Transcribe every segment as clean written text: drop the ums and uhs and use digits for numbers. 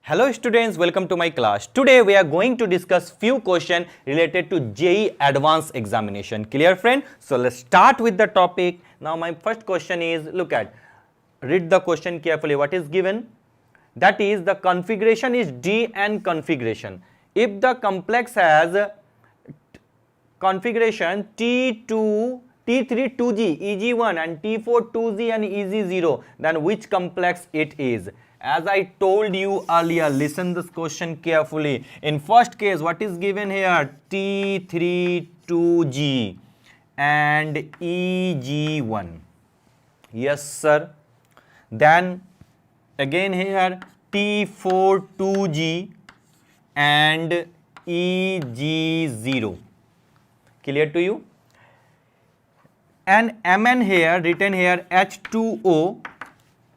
Hello students, welcome to my class. Today we are going to discuss few questions related to JEE Advanced Examination. Clear friend? So let's start with the topic. Now my first question is, read the question carefully. What is given? That is, the configuration is DN configuration. If the complex has configuration T2, T3 2G, EG1 and T4 2G and EG0, then which complex it is? As I told you earlier, listen this question carefully. In first case, what is given here? T3 2G and EG1. Yes sir. Then again here T4 2G and EG0. Clear to you? And Mn here, written here H2O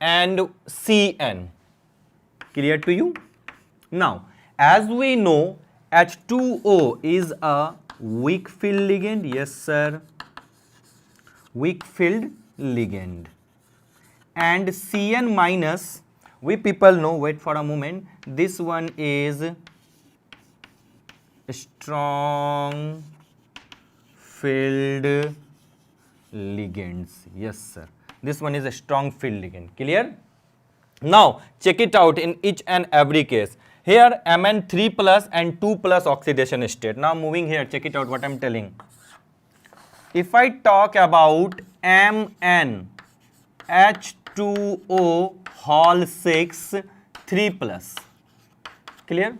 and Cn. Clear to you? Now, as we know, H2O is a weak field ligand. Yes sir, weak field ligand. And Cn minus, we people know, wait for a moment, this one is strong field ligands. Yes sir, this one is a strong field ligand. Clear? Now check it out in each and every case. Here Mn 3 plus and 2 plus oxidation state. Now moving here, check it out what I am telling. If I talk about Mn H2O whole 6 3 plus. Clear?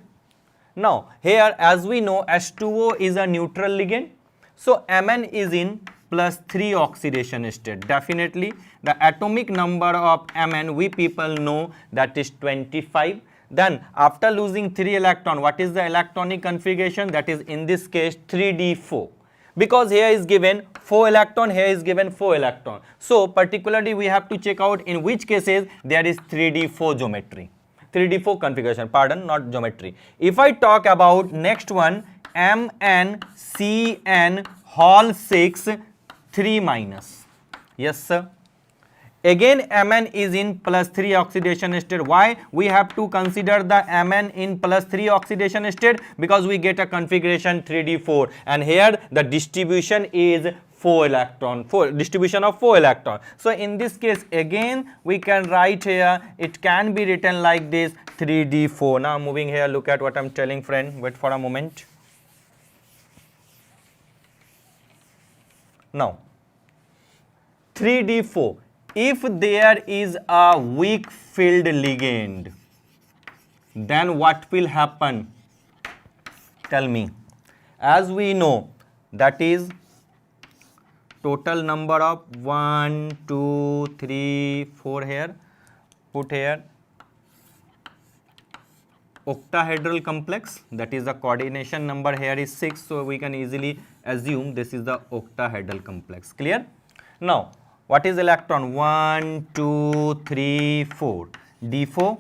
Now here as we know, H2O is a neutral ligand. So Mn is in plus 3 oxidation state. Definitely the atomic number of Mn we people know, that is 25. Then after losing 3 electron, what is the electronic configuration? That is in this case 3d4, because here is given 4 electron, here is given 4 electron. So particularly we have to check out in which cases there is 3d4 geometry, 3d4 configuration, pardon, not geometry. If I talk about next one, MnCn whole 6 3 minus. Yes sir. Again Mn is in plus 3 oxidation state. Why we have to consider the Mn in plus 3 oxidation state? Because we get a configuration 3d4 and here the distribution is 4 electron, distribution of 4 electron. So in this case again we can write here, it can be written like this 3d4. Now moving here, look at what I'm telling friend, wait for a moment. Now 3d4, if there is a weak field ligand, then what will happen? Tell me. As we know, that is total number of 1 2 3 4 here, put here octahedral complex, that is the coordination number here is 6, so we can easily assume this is the octahedral complex. Clear? Now what is electron? 1 2 3 4, d4.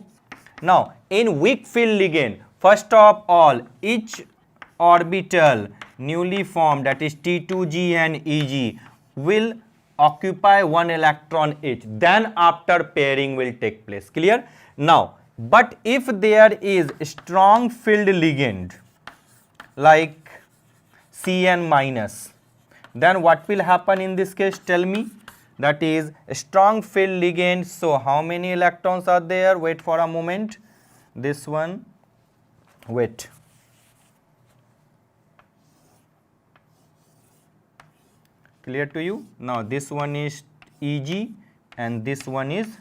Now in weak field ligand, first of all each orbital newly formed, that is T2G and EG, will occupy 1 electron each, then after pairing will take place. Clear? Now but if there is strong field ligand like Cn minus, then what will happen in this case? Tell me. That is strong field ligand. So how many electrons are there? Wait for a moment. This one, wait. Clear to you? Now this one is EG and this one is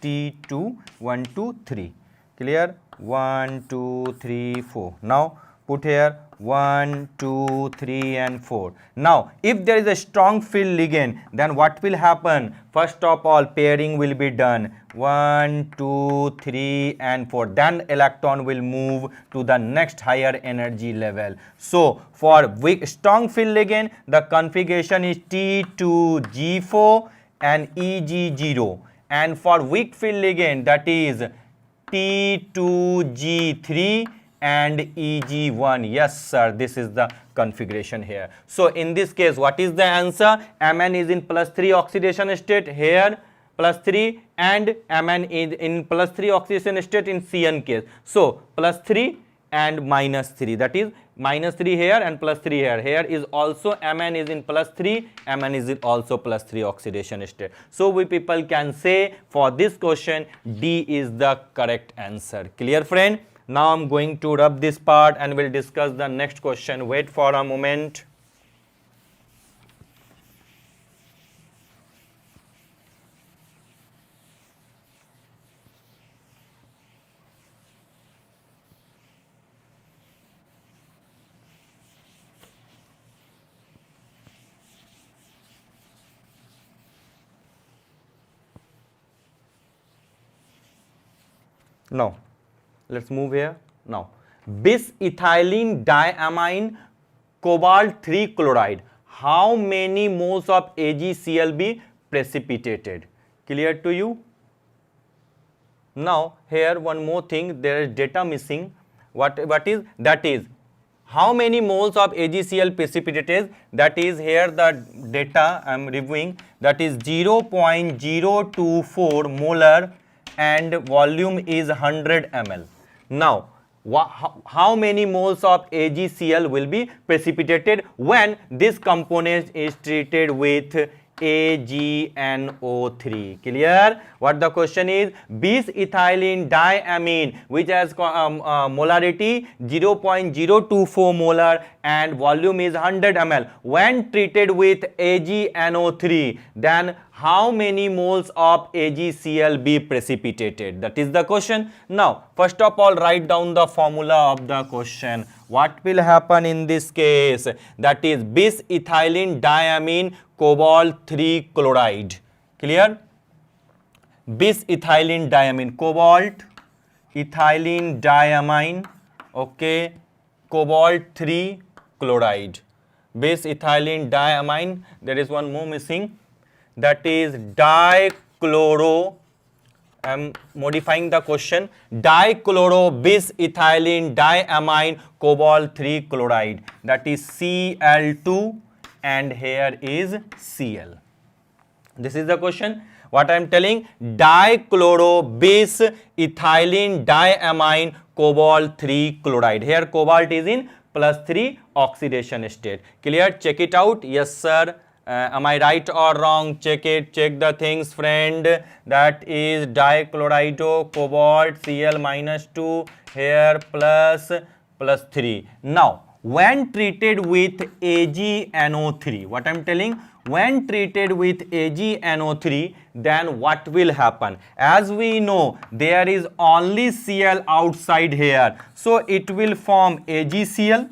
T2, 1 2 3. Clear? 1 2 3 4. Now put here 1 2 3 and 4. Now if there is a strong field ligand, then what will happen? First of all pairing will be done, 1 2 3 and 4, then electron will move to the next higher energy level. So for weak strong field ligand, the configuration is T2G4 and EG0, and for weak field ligand, that is T2G3 and EG1. Yes sir, this is the configuration here. So in this case what is the answer? Mn is in plus 3 oxidation state, here plus 3 and Mn is in plus 3 oxidation state in Cn case. So plus 3 and minus 3, that is minus 3 here and plus 3 here. Here is also Mn is in plus 3, Mn is also plus 3 oxidation state. So we people can say for this question D is the correct answer. Clear friend? Now I'm going to rub this part and we'll discuss the next question. Wait for a moment. Now let's move here. Now bis-ethylene diamine cobalt 3 chloride, how many moles of AgCl be precipitated? Clear to you? Now here one more thing, there is data missing. What is that? Is how many moles of AgCl precipitated? That is here the data I am reviewing, that is 0.024 molar and volume is 100 ml. Now how many moles of AgCl will be precipitated when this component is treated with AgNO3? Clear? What the question is? Bis-ethylene diamine, which has molarity 0.024 molar and volume is 100 ml. When treated with AgNO3, then how many moles of AgCl be precipitated? That is the question. Now, first of all, write down the formula of the question. What will happen in this case? That is bis-ethylene diamine cobalt 3 chloride. Clear? Bis-ethylene diamine, cobalt, ethylene diamine, okay, cobalt 3 chloride. Bis-ethylene diamine, there is one more missing, that is dichloro, I am modifying the question, dichloro bis-ethylene diamine cobalt 3 chloride, that is Cl2 and here is Cl. This is the question. What I am telling, dichloro bis-ethylene diamine cobalt 3 chloride. Here cobalt is in plus 3 oxidation state. Clear? Check it out. Yes sir. Am I right or wrong? Check it. Check the things friend. That is dichlorido cobalt Cl minus 2 here plus 3. Now when treated with AgNO3, what I am telling, when treated with AgNO3, then what will happen? As we know, there is only Cl outside here, so it will form AgCl.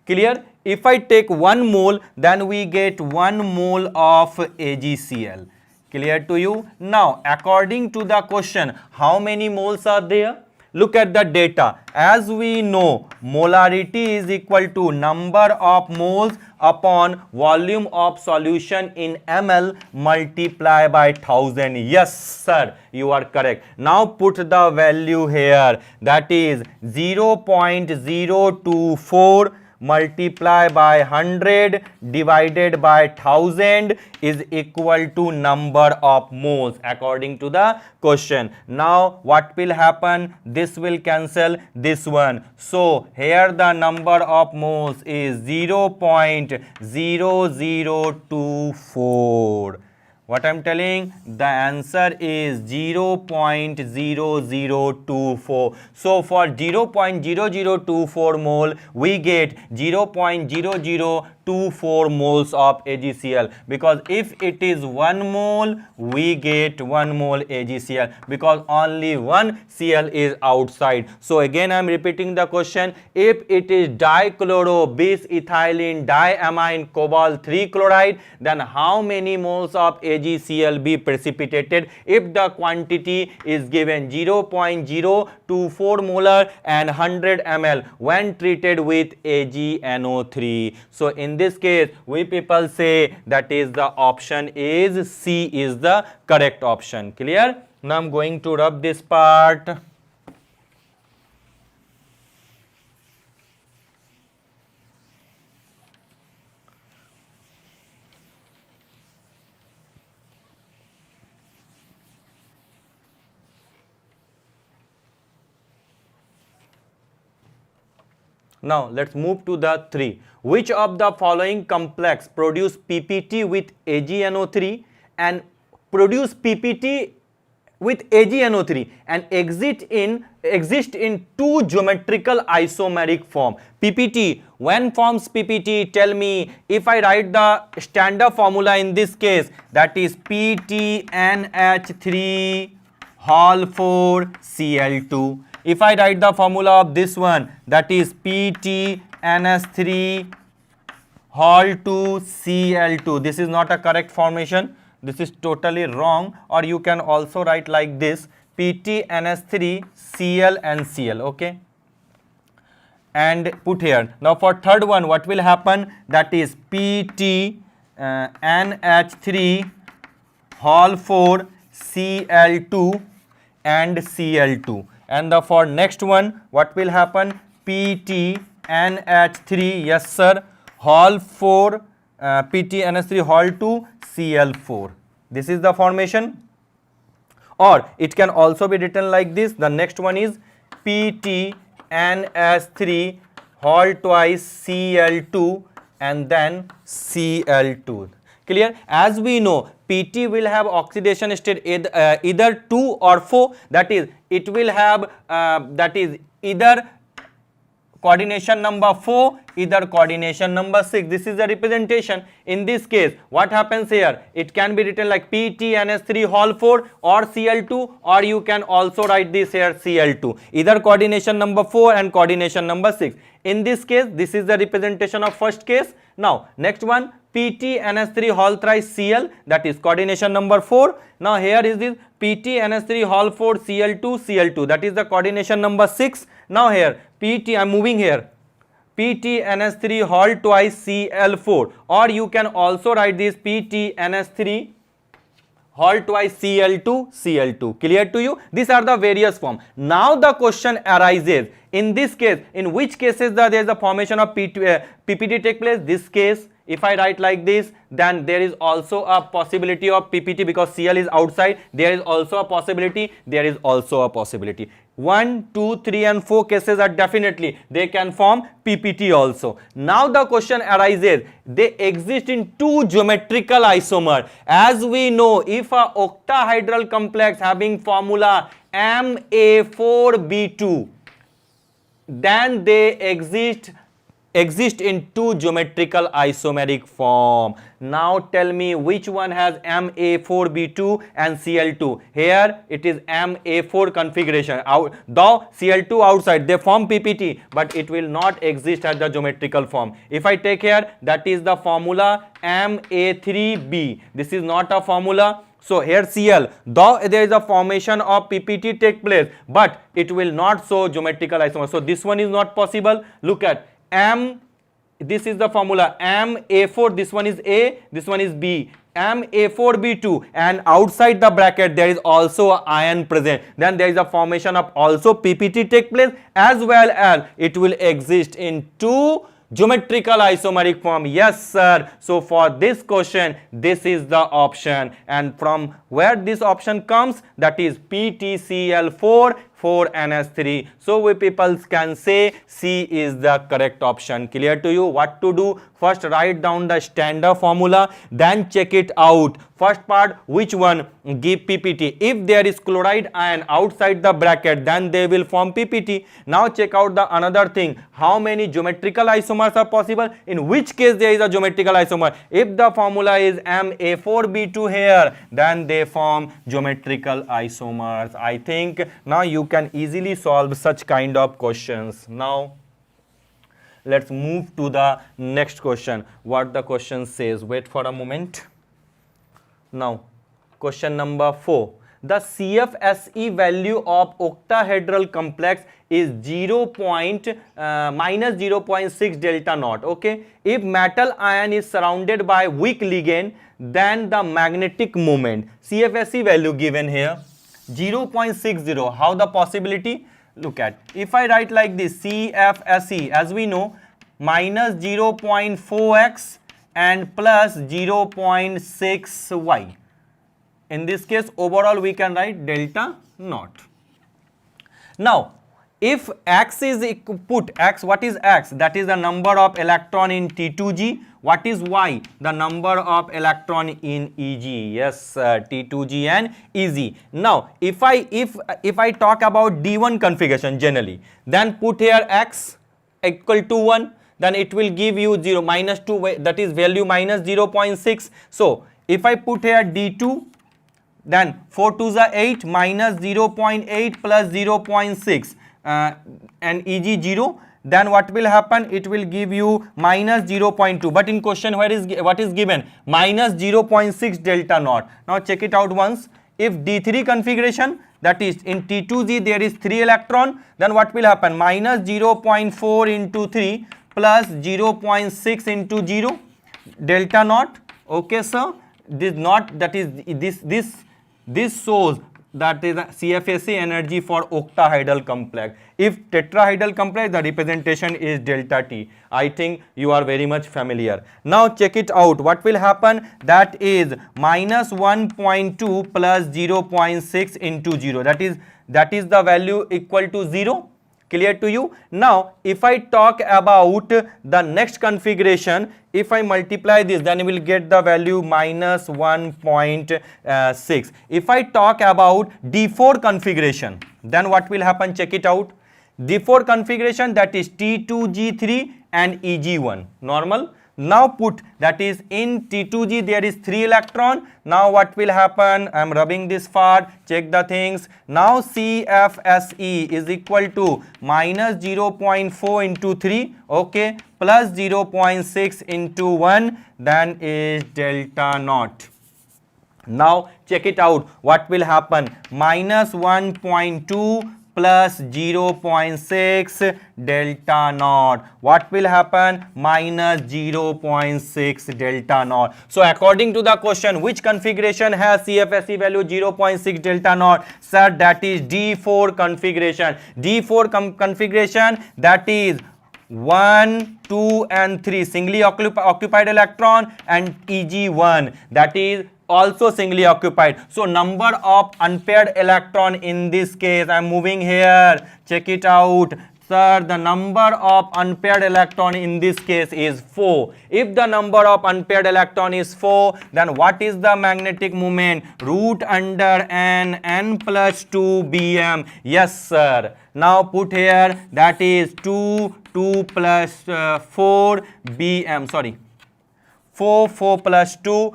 Clear? If I take 1 mole, then we get 1 mole of AgCl. Clear to you? Now, according to the question, how many moles are there? Look at the data. As we know, molarity is equal to number of moles upon volume of solution in ml multiply by 1000. Yes sir, you are correct. Now put the value here, that is 0.024 multiply by 100 divided by 1000 is equal to number of moles according to the question. Now what will happen? This will cancel this one. So here the number of moles is 0.0024. What I am telling, the answer is 0.0024. So for 0.0024 mole, we get 0.0024 moles of AgCl, because if it is 1 mole, we get 1 mole AgCl, because only 1 Cl is outside. So again I am repeating the question, if it is dichloro bis-ethylene diamine cobalt 3 chloride, then how many moles of AgCl be precipitated? If the quantity is given 0.024 molar and 100 ml when treated with AgNO3. So in this case, we people say that is the option is C is the correct option. Clear? Now I am going to rub this part. Now let's move to the 3. Which of the following complex produce PPT with AgNO3 and produce PPT with AgNO3 and exist in two geometrical isomeric form? PPT, when forms PPT, tell me. If I write the standard formula in this case, that is PTNH3 Hal 4 Cl2. If I write the formula of this one, that is PTNS3 Hal 2 Cl2. This is not a correct formation. This is totally wrong. Or you can also write like this, PTNS3 Cl and Cl. Okay. And put here. Now for third one, what will happen? That is PTNH3 Hal 4 Cl2 and Cl2. And for next one, what will happen? PTNH3, yes sir, Hal 4 PTNH3 Hal 2 Cl4. This is the formation. Or it can also be written like this. The next one is PTNH3 Hal twice Cl2 and then Cl2. Clear? As we know, PT will have oxidation state either 2 or 4. That is, it will have either coordination number 4, either coordination number 6. This is the representation. In this case, what happens here? It can be written like PTNS3 Hal 4 or Cl2, or you can also write this here Cl2. Either coordination number 4 and coordination number 6. In this case, this is the representation of first case. Now, next one, PTNS3 Hal thrice Cl, that is coordination number 4. Now, here is this PTNS3 Hal 4 Cl2 Cl2, that is the coordination number 6. Now, here PT, I am moving here, PTNS3 Hal twice Cl4, or you can also write this PTNS3 Hal twice Cl2 Cl2. Clear to you? These are the various form. Now the question arises, in this case, in which cases there is a formation of PPT take place? This case, if I write like this, then there is also a possibility of PPT because Cl is outside. There is also a possibility. There is also a possibility. 1, 2, 3 and 4 cases are definitely they can form PPT also. Now the question arises, they exist in two geometrical isomer. As we know, if a octahedral complex having formula Ma4B2, then they exist in two geometrical isomeric form. Now tell me which one has Ma4B2 and Cl2. Here it is Ma4 configuration. Though Cl2 outside, they form PPT, but it will not exist as the geometrical form. If I take here, that is the formula Ma3B. This is not a formula. So here Cl, though there is a formation of PPT take place, but it will not show geometrical isomer. So this one is not possible. Look at this is the formula Ma4, this one is A, this one is B, Ma4B2, and outside the bracket there is also an ion present. Then there is a formation of also PPT take place, as well as it will exist in two geometrical isomeric form. Yes sir. So for this question, this is the option, and from where this option comes, that is PTCl4 4NS3. So we people can say C is the correct option. Clear to you? What to do? First write down the standard formula, then check it out. First part, which one give PPT. If there is chloride ion outside the bracket, then they will form PPT. Now check out the another thing. How many geometrical isomers are possible? In which case there is a geometrical isomer? If the formula is Ma4B2 here, then they form geometrical isomers. I think now you can easily solve such kind of questions. Now let's move to the next question. What the question says, wait for a moment. Now question number 4. The CFSE value of octahedral complex is minus 0.6 delta naught. Okay, if metal ion is surrounded by weak ligand, then the magnetic moment, CFSE value given here 0.60. How the possibility? Look at, if I write like this, CFSE, as we know, minus 0.4x and plus 0.6y. In this case, overall we can write delta naught. Now, if x is put x, what is x? That is the number of electron in T2G. What is y? The number of electron in EG. Yes, T2G and EG. Now if I talk about D1 configuration generally, then put here x equal to 1, then it will give you 0 minus 2, that is value minus 0.6. So if I put here D2, then 4 to the 8 minus 0.8 plus 0.6 and EG 0, then what will happen? It will give you minus 0.2, but in question what is given? Minus 0.6 delta naught. Now check it out once. If D3 configuration, that is in T2G there is 3 electron, then what will happen? Minus 0.4 into 3 plus 0.6 into 0 delta naught. Okay sir, this not, that is this shows that is CFSE energy for octahedral complex. If tetrahedral complex, the representation is delta T. I think you are very much familiar. Now check it out. What will happen? That is minus 1.2 plus 0.6 into 0. That is the value equal to 0. Clear to you? Now if I talk about the next configuration, if I multiply this, then you will get the value minus 1.6. If I talk about D4 configuration, then what will happen? Check it out. D4 configuration, that is T2G3 and EG1 normal. Now put, that is in T2G there is 3 electron. Now what will happen? I am rubbing this part, check the things. Now CFSE is equal to minus 0.4 into 3, okay, plus 0.6 into 1, then is delta naught. Now check it out. What will happen? Minus 1.2 plus 0.6 delta naught. What will happen? Minus 0.6 delta naught. So according to the question, which configuration has CFSE value 0.6 delta naught? Sir, that is D4 configuration. D4 configuration, that is 1, 2 and 3 singly occupied electron, and EG1, that is also singly occupied. So number of unpaired electron in this case, I am moving here, check it out. Sir, the number of unpaired electron in this case is 4. If the number of unpaired electron is 4, then what is the magnetic moment? Root under n plus 2 bm. Yes sir. Now put here, that is 2 plus 4 bm, sorry, 4 plus 2,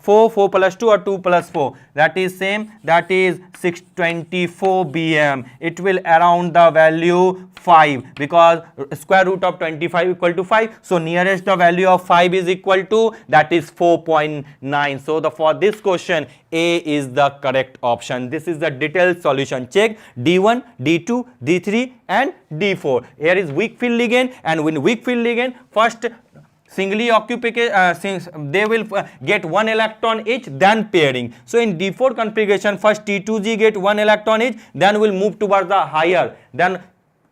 4 plus 2 or 2 plus 4, that is same, that is 624 bm. It will around the value 5, because square root of 25 equal to 5. So nearest the value of 5 is equal to, that is 4.9. So for this question, A is the correct option. This is the detailed solution. Check D1, D2, D3 and D4. Here is weak field ligand, and when weak field ligand, first singly occupied, they will get 1 electron each, then pairing. So in D4 configuration, first T2G get 1 electron each, then will move towards the higher, then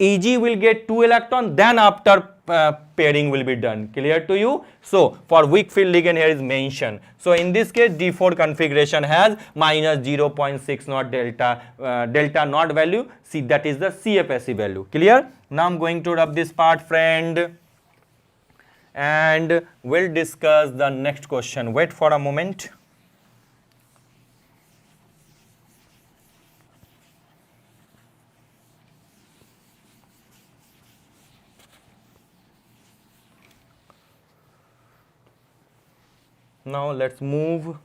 EG will get 2 electron, then after pairing will be done. Clear to you? So for weak field ligand here is mentioned. So in this case, D4 configuration has minus 0.6 naught delta naught value. See, that is the CFSE value. Clear? Now I'm going to rub this part, friend, and we'll discuss the next question. Wait for a moment. Now let's move.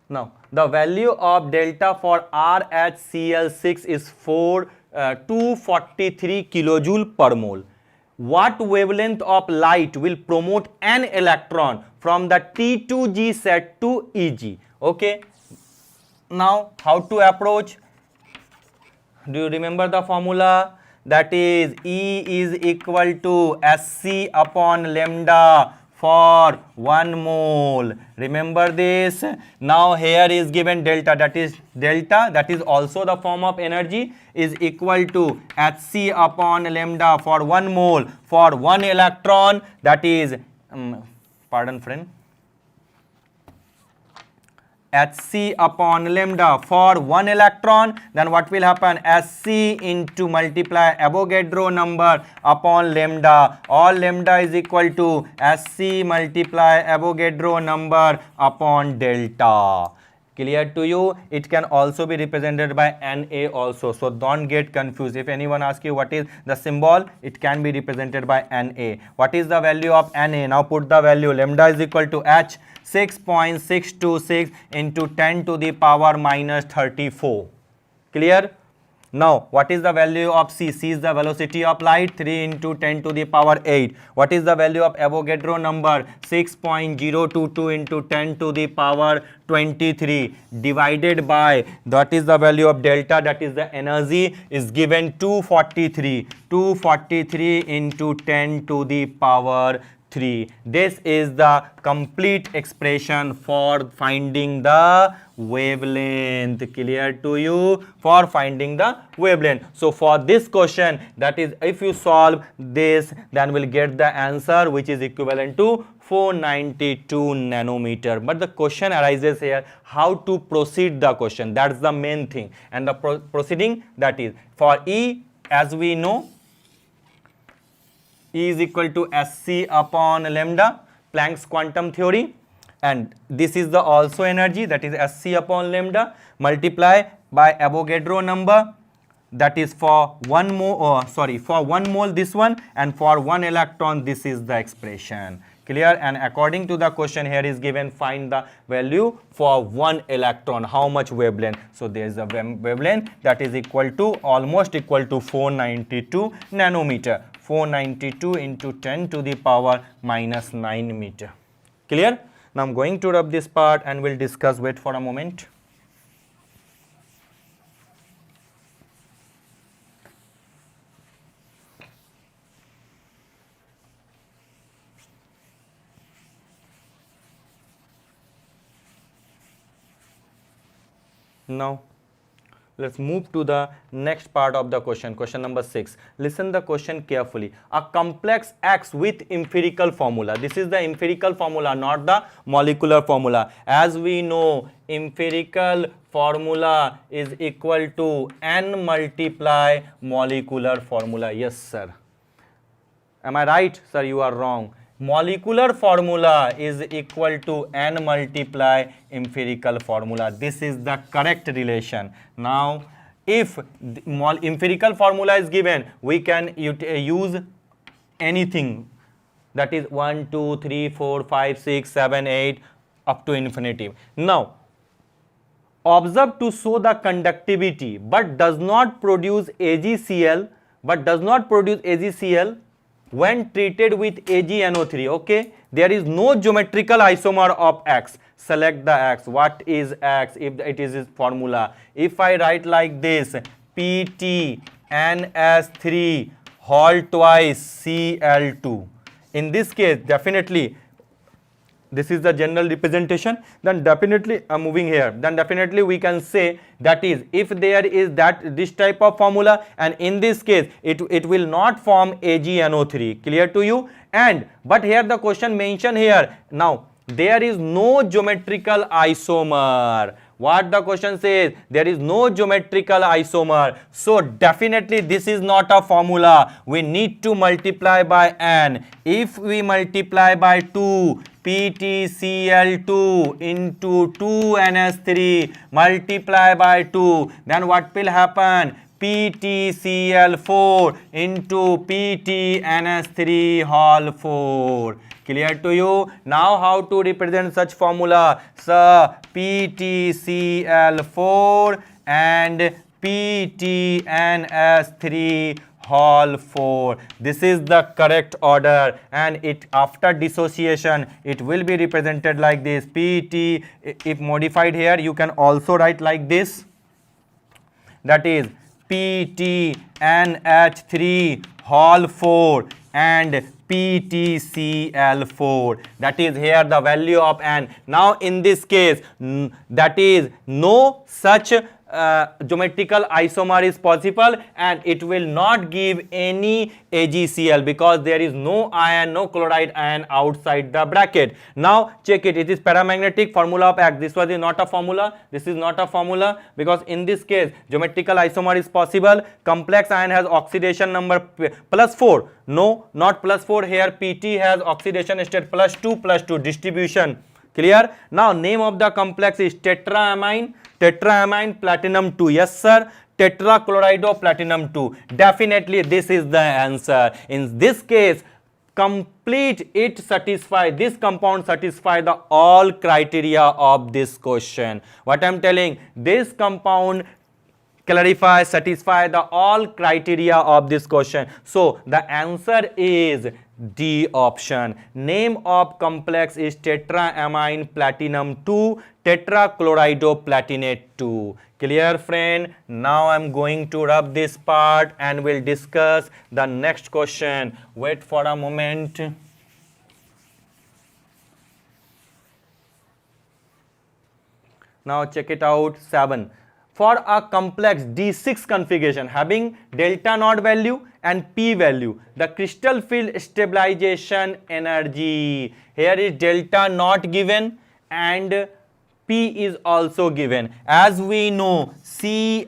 Now the value of delta for RHCl6 is 243 kilojoule per mole. What wavelength of light will promote an electron from the T2G set to EG? Okay. Now how to approach? Do you remember the formula? That is E is equal to Sc upon lambda for 1 mole. Remember this. Now here is given delta, that is also the form of energy, is equal to Hc upon lambda for 1 mole for 1 electron, that is pardon friend, Hc upon lambda. For one electron, then what will happen? Sc into multiply Avogadro number upon lambda. All lambda is equal to Sc multiply Avogadro number upon delta. Clear to you? It can also be represented by Na also. So don't get confused. If anyone asks you what is the symbol, it can be represented by Na. What is the value of Na? Now put the value. Lambda is equal to H 6.626 into 10 to the power minus 34. Clear? Now, what is the value of C? C is the velocity of light, 3 into 10 to the power 8. What is the value of Avogadro number? 6.022 into 10 to the power 23 divided by, that is the value of delta, that is the energy, is given 243. 243 into 10 to the power 3. This is the complete expression for finding the wavelength. Clear to you? For finding the wavelength. So for this question, that is, if you solve this, then we'll get the answer which is equivalent to 492 nanometer. But the question arises here, how to proceed the question. That's the main thing. And the proceeding, that is, for E, as we know, E is equal to Sc upon lambda, Planck's quantum theory, and this is the also energy, that is Sc upon lambda, multiply by Avogadro number, that is for 1 mole, for 1 mole this one, and for 1 electron this is the expression. Clear? And according to the question here is given, find the value for 1 electron, how much wavelength. So there is a wavelength that is equal to, almost equal to 492 nanometer. 492 into 10 to the power minus 9 meter. Clear? Now I'm going to rub this part and we'll discuss. Wait for a moment. Now let's move to the next part of the question, question number 6. Listen the question carefully. A complex acts with empirical formula. This is the empirical formula, not the molecular formula. As we know, empirical formula is equal to N multiply molecular formula. Yes, sir. Am I right? Sir, you are wrong. Molecular formula is equal to N multiply empirical formula. This is the correct relation. Now, if empirical formula is given, we can use anything, that is 1, 2, 3, 4, 5, 6, 7, 8 up to infinity. Now, observe to show the conductivity but does not produce AgCl, when treated with AgNO3. Okay, there is no geometrical isomer of X. Select the X. What is X? If it is its formula, if I write like this, PTNS3 whole twice Cl2. In this case, definitely this is the general representation. Then definitely I'm moving here. Then definitely we can say, that is, if there is this type of formula, and in this case it will not form AgNO3. Clear to you? And but here the question mentioned here, now there is no geometrical isomer. What the question says, there is no geometrical isomer. So definitely this is not a formula. We need to multiply by N. If we multiply by 2, PtCl2 into 2NS3 multiply by 2, then what will happen? PtCl4 into PtNS3 whole 4. Clear to you? Now how to represent such formula? So PtCl4 and PtNS3 whole 4. This is the correct order, and it after dissociation it will be represented like this. Pt, if modified here, you can also write like this, that is PtNH3 whole 4 and PtCl4. That is here the value of N. Now in this case, that is no such geometrical isomer is possible, and it will not give any AgCl because there is no ion, no chloride ion outside the bracket. Now check it, it is paramagnetic, formula of X. This was not a formula, this is not a formula, because in this case geometrical isomer is possible. Complex ion has oxidation number +4. No, not +4 here. PT has oxidation state +2 distribution. Clear? Now name of the complex is tetraamine platinum 2. Yes sir, tetrachlorido platinum 2. Definitely this is the answer. In this case, complete it satisfy, this compound satisfy the all criteria of this question. What I am telling, this compound clarify, satisfy the all criteria of this question. So the answer is D option. Name of complex is tetraamine platinum 2 tetrachlorido platinate 2. Clear friend? Now I am going to rub this part and we'll discuss the next question. Wait for a moment. Now check it out. 7. For a complex D6 configuration having delta naught value and P value, the crystal field stabilization energy, here is delta naught given and P is also given. As we know, CFSE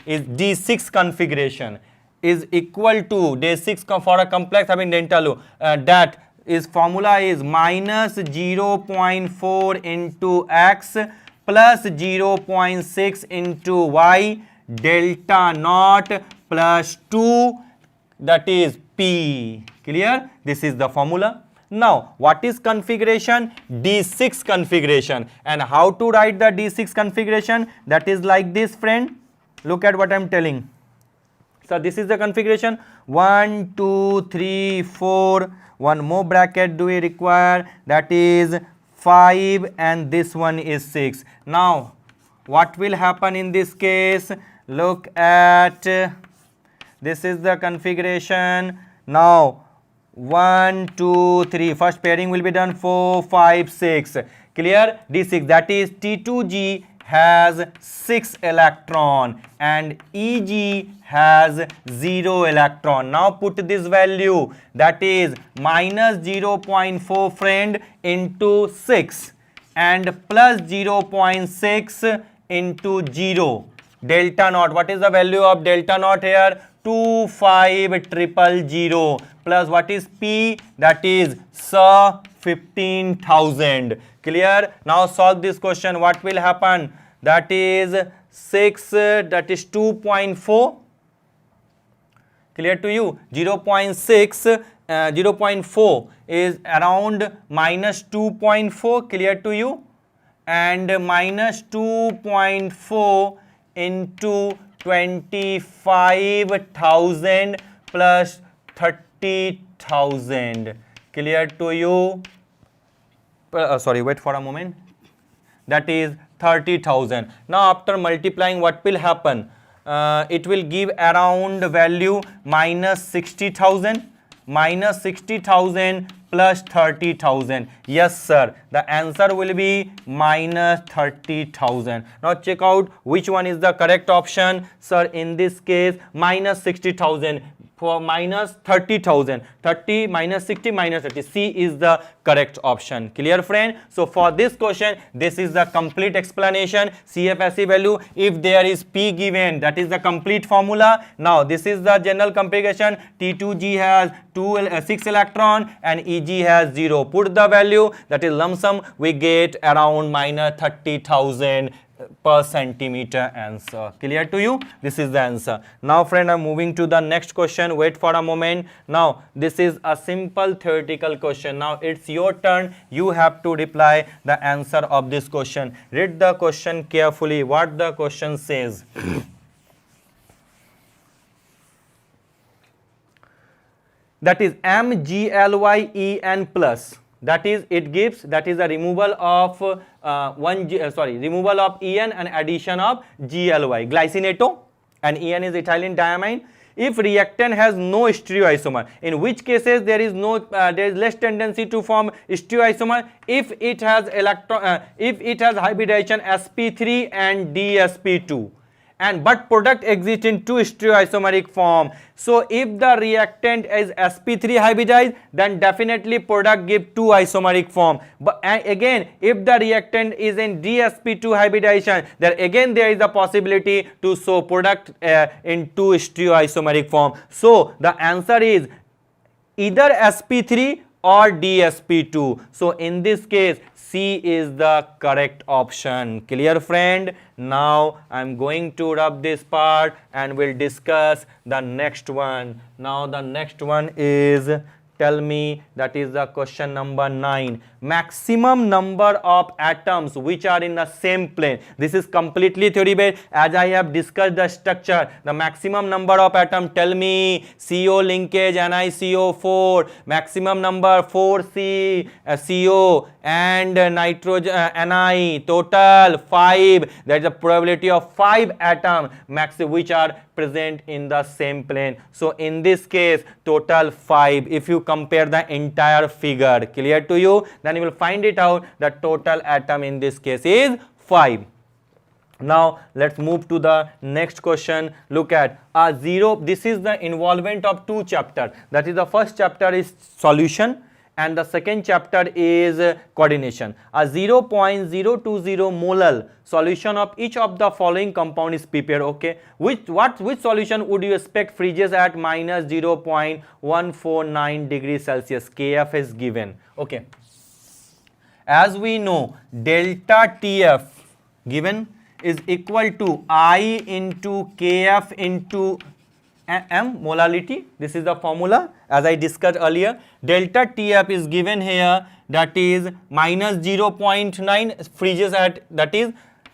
is D6 configuration is equal to D6 for a complex having delta low, that is formula is minus 0.4 into X plus 0.6 into Y delta naught plus 2, that is P. Clear? This is the formula. Now what is configuration? D6 configuration. And how to write the D6 configuration? That is like this friend. Look at what I am telling. So this is the configuration. 1, 2, 3, 4. One more bracket do we require, that is 5, and this one is 6. Now what will happen in this case? Look at, this is the configuration. Now 1, 2, 3, first pairing will be done, 4, 5, 6. Clear? D6, that is T2G has 6 electron and EG has 0 electron. Now put this value, that is minus 0.4 friend into 6 and plus 0.6 into 0. Delta naught, what is the value of delta naught here? 25000 plus what is P? That is 15,000. Clear? Now solve this question. What will happen? That is 6, that is 2.4. Clear to you? 0.6, 0.4 is around minus 2.4. Clear to you? And minus 2.4 into 25,000 plus 30,000. Clear to you? Sorry, wait for a moment. That is 30,000. Now after multiplying, what will happen? It will give around value minus 60,000. Minus 60,000 plus 30,000. Yes sir, the answer will be minus 30,000. Now check out which one is the correct option. Sir, in this case minus 60,000 for minus 30,000. 30 minus 60 minus 30. C is the correct option. Clear friend? So for this question, this is the complete explanation. CFSE value, if there is P given, that is the complete formula. Now this is the general configuration. T2G has 6 electron and EG has 0. Put the value, that is lump sum, we get around minus 30,000 per centimeter answer. Clear to you? This is the answer. Now friend, I am moving to the next question. Wait for a moment. Now this is a simple theoretical question. Now it's your turn. You have to reply the answer of this question. Read the question carefully. What the question says. That is MgLyEn plus. That is, it gives, that is the removal of removal of En and addition of GLY, glycinato, and En is ethylene diamine, if reactant has no stereoisomer, in which cases there is no there is less tendency to form stereoisomer if it has if it has hybridization sp3 and dsp2, and but product exists in two stereoisomeric form. So if the reactant is sp3 hybridized, then definitely product give two isomeric form. But again, if the reactant is in dsp2 hybridization, then again there is a possibility to show product in two stereoisomeric form. So the answer is either sp3 or dsp2. So in this case, C is the correct option. Clear, friend? Now I am going to rub this part and we'll discuss the next one. Now the next one is, tell me, that is the question number 9. Maximum number of atoms which are in the same plane. This is completely theory based. As I have discussed the structure, the maximum number of atoms, tell me, CO linkage NiCO4, maximum number 4C CO and nitrogen Ni, total 5. There is a probability of 5 atoms which are present in the same plane. So in this case, total 5. If you compare the entire figure, clear to you, then you will find it out. The total atom in this case is 5. Now let's move to the next question. Look at a 0. This is the involvement of two chapters. That is, the first chapter is solution and the second chapter is coordination. A 0.020 molar solution of each of the following compound is prepared. Okay, which solution would you expect freezes at minus 0.149 degrees Celsius? Kf is given. Okay, as we know, delta Tf given is equal to I into Kf into m, molality. This is the formula as I discussed earlier. Delta Tf is given here, that is minus 0.9, freezes at, that is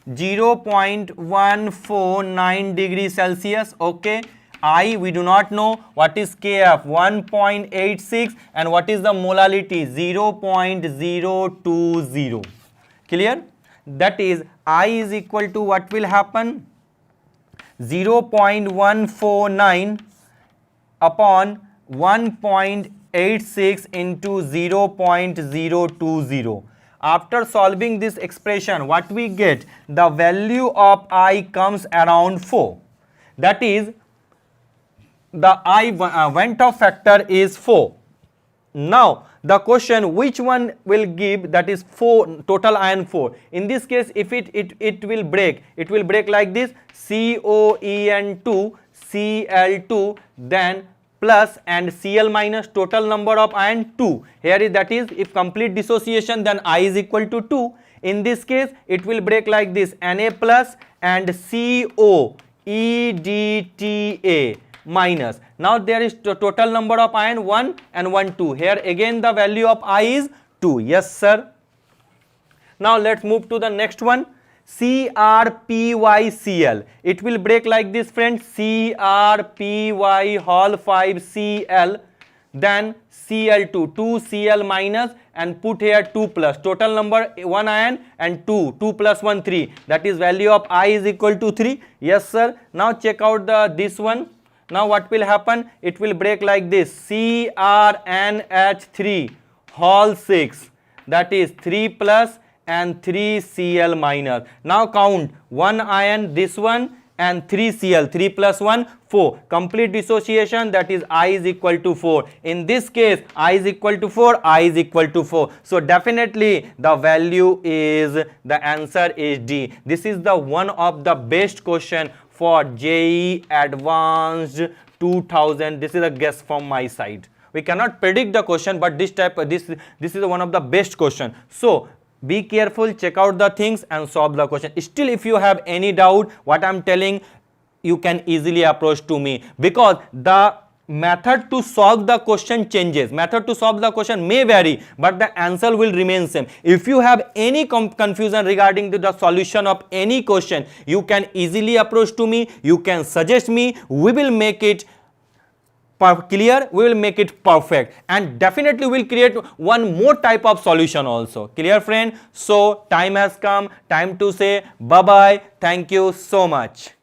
0.149 degrees Celsius. Okay, I, we do not know. What is Kf? 1.86, and what is the molality? 0.020. Clear? That is, I is equal to, what will happen? 0.149 upon 1.86 into 0.020. After solving this expression, what we get? The value of I comes around 4. That is, the I went off factor is 4. Now the question, which one will give, that is 4, total ion 4. In this case, if it will break like this: COEN2 Cl2, then plus and Cl minus, total number of ion 2. Here is, that is, if complete dissociation, then I is equal to 2. In this case, it will break like this: Na plus and CO EDTA minus. Now there is total number of ion 1 and 1 2. Here again the value of I is 2. Yes sir. Now let's move to the next one. CrPyCl. It will break like this, friends: CrPy whole 5 Cl, then Cl2, 2 Cl minus, and put here 2 plus, total number 1 ion and 2 plus 1 3, that is value of I is equal to 3. Yes sir. Now check out this one. Now what will happen? It will break like this: CrNH3 whole 6, that is 3 plus and 3 Cl minus. Now count 1 ion, this one, and 3 Cl, 3 plus 1 4. Complete dissociation, that is I is equal to 4. In this case, I is equal to 4, I is equal to 4. So definitely the value is, the answer is D. This is the one of the best question for JEE Advanced 2000. This is a guess from my side. We cannot predict the question, but this is one of the best question. So be careful, check out the things and solve the question. Still, if you have any doubt what I am telling, you can easily approach to me, because the method to solve the question changes. Method to solve the question may vary, but the answer will remain same. If you have any confusion regarding the solution of any question, you can easily approach to me, you can suggest me, we will make it clear, we will make it perfect, and definitely we will create one more type of solution also. Clear friend? So time has come, time to say bye bye. Thank you so much.